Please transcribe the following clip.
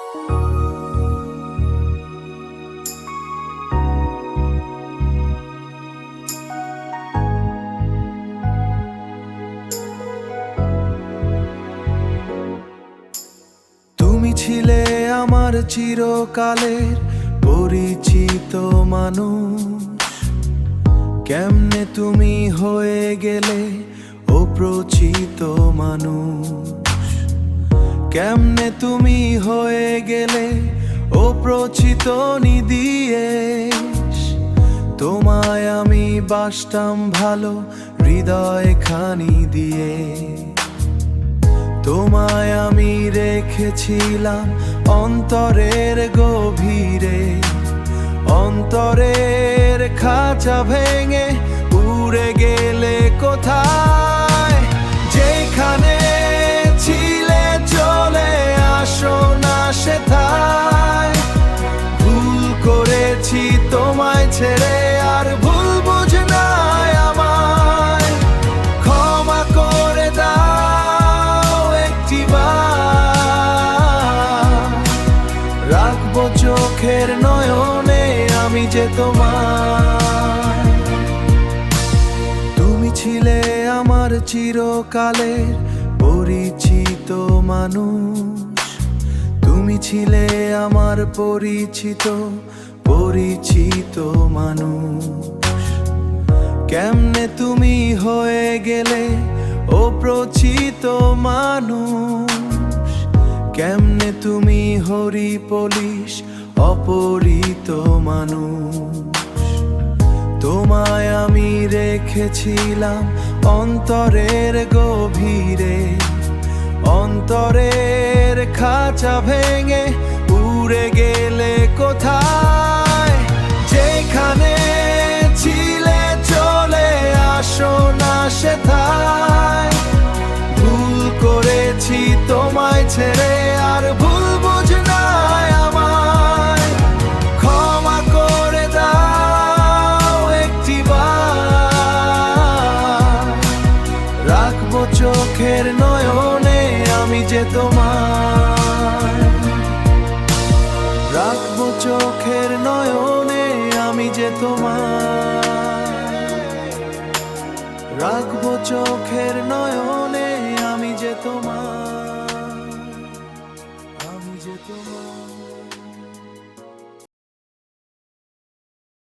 তুমি ছিলে আমার চিরকালের পরিচিত মানুষ। কেমনে তুমি হয়ে গেলে অপরিচিত মানুষ? কেমনে তুমি হয়ে গেলে অপরিচিত নিদেশ? তোমায় আমি বাসতাম ভালো হৃদয় খানি দিয়ে। তোমায় আমি রেখেছিলাম অন্তরের গভীরে। অন্তরের খাঁচা ভেঙে উড়ে গেলে কোথায়? যেখানে ছিলে চলে আসো না সেথায়। ভুল করেছি তোমায় ছেড়ে, আর ভুল বুঝ নাই আমায়। ক্ষমা করে দাও একটিবার, রাখবো চোখের নয়নে আমি যে তোমার। তুমি ছিলে আমার চিরকালের পরিচিত মানুষ। তুমি ছিলে আমার পরিচিত মানুষ। কেমনে তুমি হয়ে গেলে অপরিচিত মানুষ? কেমনে তুমি হরি পুলিশ অপহৃত মানুষ? তোমায় আমি রেখেছিলাম অন্তরের গভীরে। অন্তরের খাঁচা ভেঙে উড়ে গেলে কোথায়? যেখানে ছিলে চলে আসো না সেথায়। ভুল করেছি তোমায় ছেড়ে, আর ভুল বুঝ নাই আমায়। ক্ষমা করে দাও একটিবার, রাখবো চোখের নয়নে আমি যে তোমার। রাখবো চোখের নয়নে আমি যে তোমার। রাখবো চোখের নয়নে আমি যে তোমার। আমি যে তোমার।